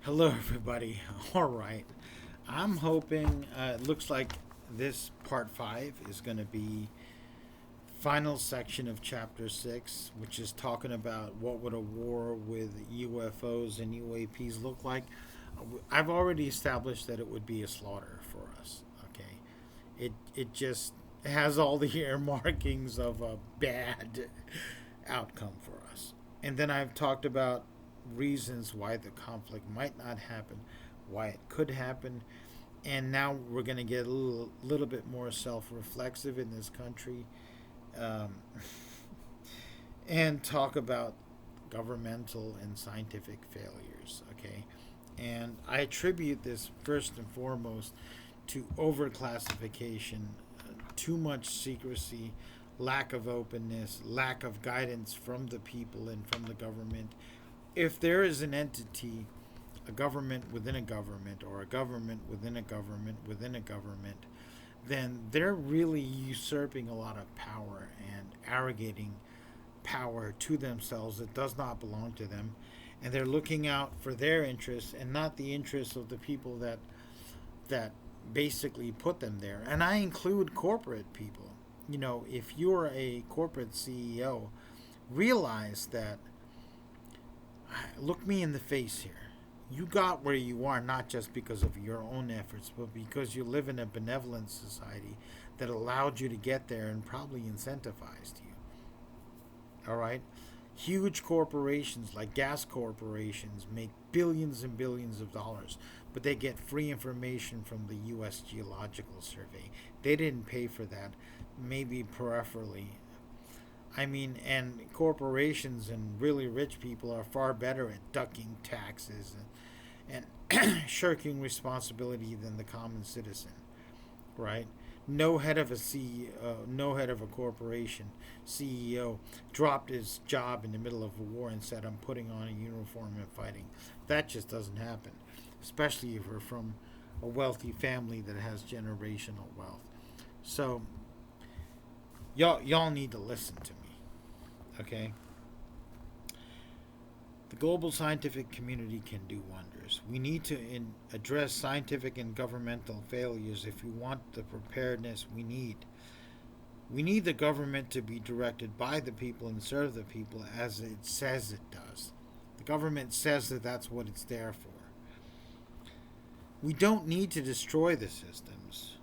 Hello, everybody. All right. I'm hoping, it looks like this part 5 is going to be final section of chapter 6, which is talking about what would a war with UFOs and UAPs look like. I've already established that it would be a slaughter for us. Okay. It just has all the earmarkings of a bad outcome for us. And then I've talked about reasons why the conflict might not happen, why it could happen, and now we're going to get a little bit more self-reflexive in this country, um, and talk about governmental and scientific failures. Okay, and I attribute this first and foremost to overclassification, too much secrecy, lack of openness, lack of guidance from the people and from the government. If there is an entity, a government within a government, or a government within a government within a government, then they're really usurping a lot of power and arrogating power to themselves that does not belong to them. And they're looking out for their interests and not the interests of the people that basically put them there. And I include corporate people. If you're a corporate CEO, realize that, look me in the face here. You got where you are not just because of your own efforts, but because you live in a benevolent society that allowed you to get there and probably incentivized you. All right? Huge corporations like gas corporations make billions and billions of dollars, but they get free information from the U.S. Geological Survey. They didn't pay for that, maybe peripherally. I mean, and corporations and really rich people are far better at ducking taxes and shirking responsibility than the common citizen, right? No head of a CEO, no head of a corporation CEO dropped his job in the middle of a war and said, "I'm putting on a uniform and fighting." That just doesn't happen, especially if we're from a wealthy family that has generational wealth. So y'all need to listen to me, okay? The global scientific community can do wonders. We need to address scientific and governmental failures if we want the preparedness we need. We need the government to be directed by the people and serve the people as it says it does. The government says that that's what it's there for. We don't need to destroy the systems.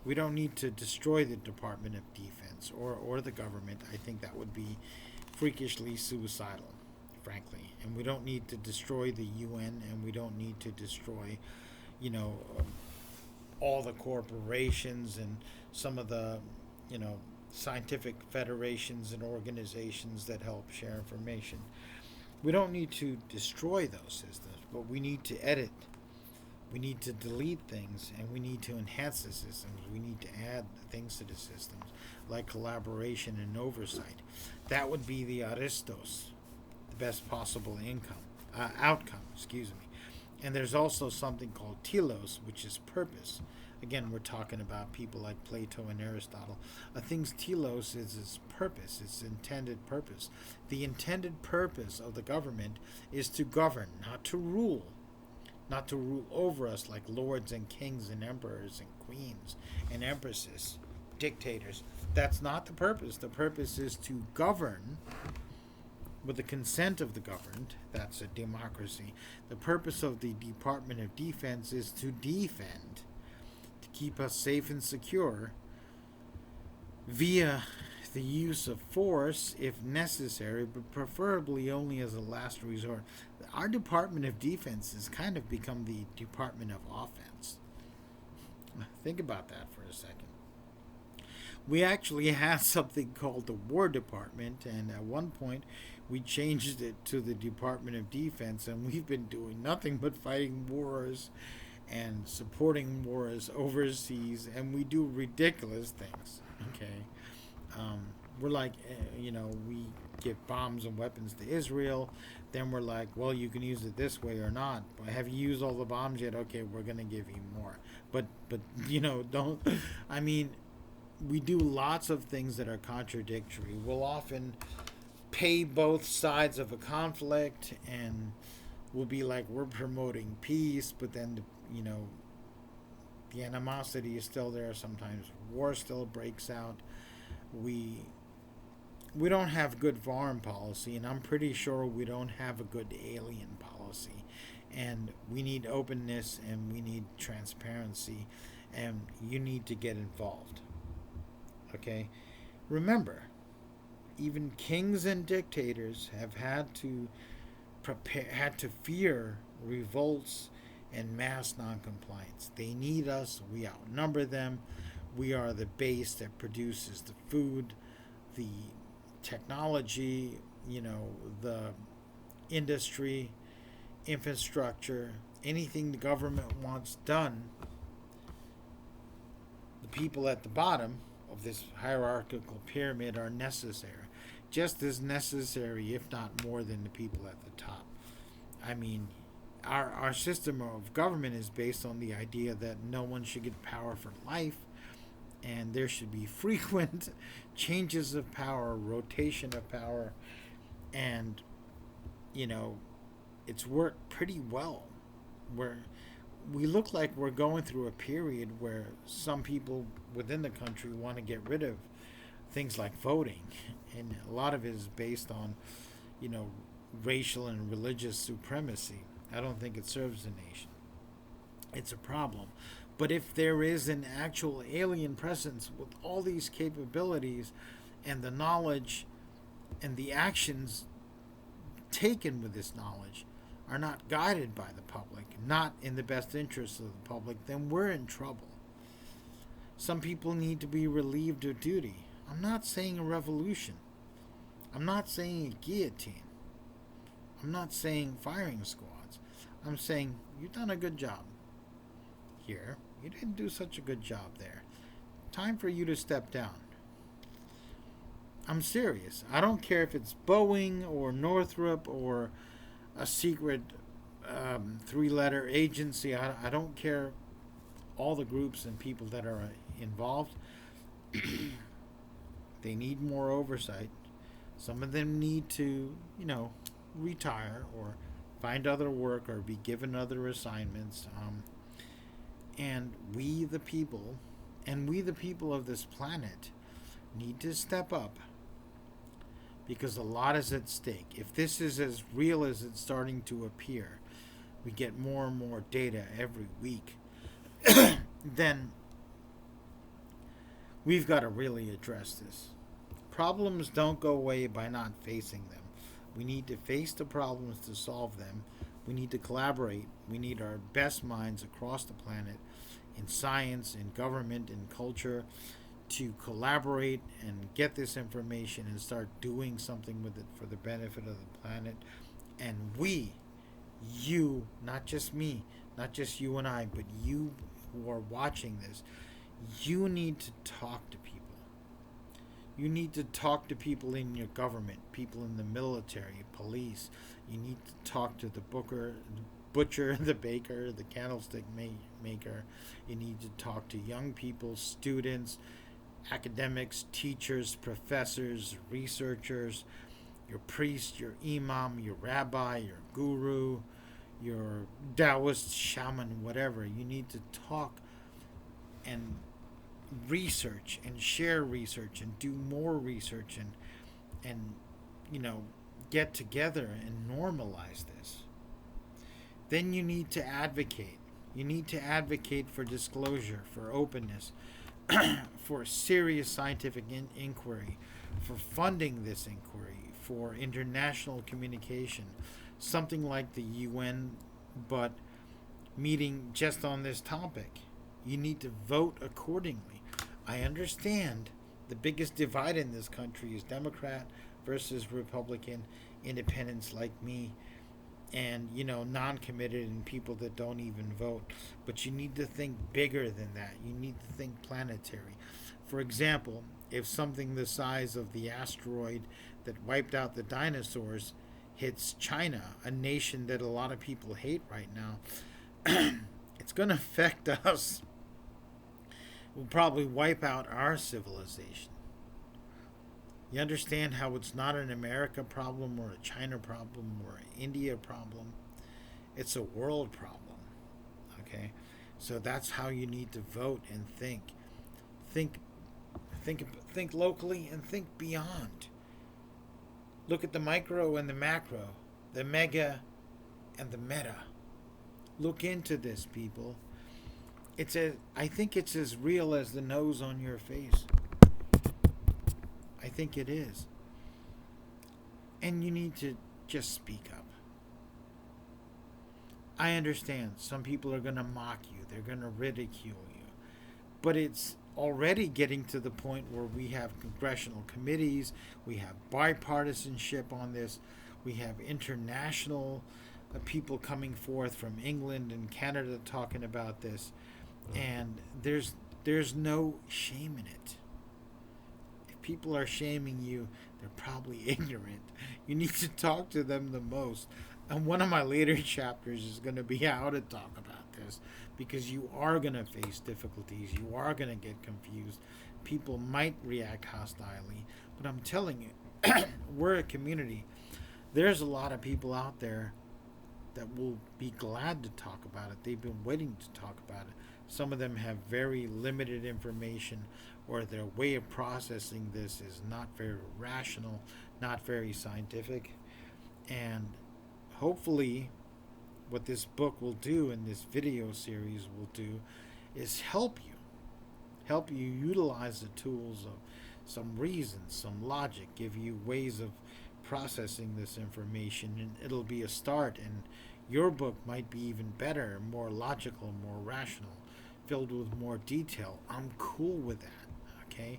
We don't need to destroy the Department of Defense or the government. I think that would be freakishly suicidal, frankly. And we don't need to destroy the UN, and we don't need to destroy, you know, all the corporations and some of the, you know, scientific federations and organizations that help share information. We don't need to destroy those systems, but we need to edit. We need to delete things, and we need to enhance the systems. We need to add things to the systems, like collaboration and oversight. That would be the aristos, the best possible outcome. Excuse me. And there's also something called telos, which is purpose. Again, we're talking about people like Plato and Aristotle. A thing's telos is its purpose, its intended purpose. The intended purpose of the government is to govern, not to rule. Not to rule over us like lords and kings and emperors and queens and empresses, dictators. That's not the purpose. The purpose is to govern with the consent of the governed. That's a democracy. The purpose of the Department of Defense is to defend, to keep us safe and secure via the use of force if necessary, but preferably only as a last resort. Our Department of Defense has kind of become the Department of Offense. Think about that for a second. We actually had something called the War Department, and at one point we changed it to the Department of Defense, and we've been doing nothing but fighting wars and supporting wars overseas, and we do ridiculous things. Okay, we're like, we give bombs and weapons to Israel. Then we're like, well, you can use it this way or not. But have you used all the bombs yet? Okay, we're gonna give you more. But don't. I mean, we do lots of things that are contradictory. We'll often pay both sides of a conflict and will be like we're promoting peace, but then the animosity is still there. Sometimes war still breaks out. We we don't have good foreign policy, and I'm pretty sure we don't have a good alien policy. And we need openness and we need transparency, and you need to get involved. Okay? Remember, even kings and dictators have had to fear revolts and mass noncompliance. They need us, we outnumber them. We are the base that produces the food, the technology, the industry, infrastructure, anything the government wants done. The people at the bottom of this hierarchical pyramid are necessary, just as necessary, if not more, than the people at the top. I mean, our system of government is based on the idea that no one should get power for life, and there should be frequent changes of power, rotation of power, and it's worked pretty well. Where we look like we're going through a period where some people within the country want to get rid of things like voting, and a lot of it is based on racial and religious supremacy. I don't think it serves the nation. It's a problem. But if there is an actual alien presence with all these capabilities and the knowledge and the actions taken with this knowledge are not guided by the public, not in the best interests of the public, then we're in trouble. Some people need to be relieved of duty. I'm not saying a revolution. I'm not saying a guillotine. I'm not saying firing squads. I'm saying you've done a good job here. You didn't do such a good job there. Time for you to step down. I'm serious. I don't care if it's Boeing or Northrop or a secret three-letter agency. I don't care all the groups and people that are involved. They need more oversight. Some of them need to, retire or find other work or be given other assignments. And we the people of this planet need to step up, because a lot is at stake. If this is as real as it's starting to appear, we get more and more data every week, then we've got to really address this. Problems don't go away by not facing them. We need to face the problems to solve them. We need to collaborate. We need our best minds across the planet in science, in government, in culture to collaborate and get this information and start doing something with it for the benefit of the planet. And you, not just me, not just you and I, but you who are watching this, you need to talk to people. You need to talk to people in your government, people in the military, police. You need to talk to the butcher, the baker, the candlestick maker. You need to talk to young people, students, academics, teachers, professors, researchers, your priest, your imam, your rabbi, your guru, your Taoist shaman, whatever. You need to talk and research and share research and do more research and get together and normalize this. Then you need to advocate. You need to advocate for disclosure, for openness, for serious scientific inquiry, for funding this inquiry, for international communication, something like the UN, but meeting just on this topic. You need to vote accordingly. I understand the biggest divide in this country is Democrat versus Republican, independents like me, and non-committed and people that don't even vote. But you need to think bigger than that. You need to think planetary. For example, if something the size of the asteroid that wiped out the dinosaurs hits China, a nation that a lot of people hate right now, it's going to affect us. Will probably wipe out our civilization. You understand how it's not an America problem or a China problem or an India problem? It's a world problem. Okay? So that's how you need to vote and think. Think think locally and think beyond. Look at the micro and the macro, the mega and the meta. Look into this, people. I think it's as real as the nose on your face. I think it is. And you need to just speak up. I understand some people are going to mock you, they're going to ridicule you. But it's already getting to the point where we have congressional committees, we have bipartisanship on this, we have international people coming forth from England and Canada talking about this, and there's no shame in it. If people are shaming you, they're probably ignorant. You need to talk to them the most. And one of my later chapters is going to be how to talk about this, because you are going to face difficulties. You are going to get confused. People might react hostilely. But I'm telling you, we're a community. There's a lot of people out there that will be glad to talk about it. They've been waiting to talk about it. Some of them have very limited information, or their way of processing this is not very rational, not very scientific. And hopefully what this book will do and this video series will do is help you utilize the tools of some reason, some logic, give you ways of processing this information, and it'll be a start. And your book might be even better, more logical, more rational, filled with more detail. I'm cool with that. Okay,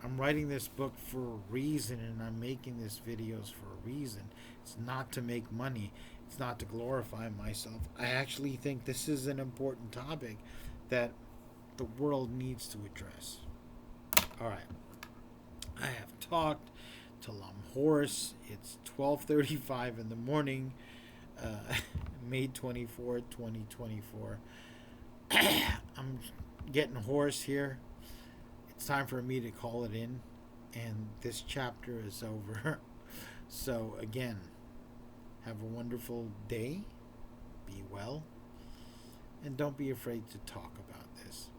I'm writing this book for a reason, and I'm making these videos for a reason. It's not to make money. It's not to glorify myself. I actually think this is an important topic that the world needs to address. All right. I have talked till I'm hoarse. It's 12:35 in the morning, May 24th, 2024. I'm getting hoarse here. It's time for me to call it in, and this chapter is over. So again, have a wonderful day, be well, and don't be afraid to talk about this.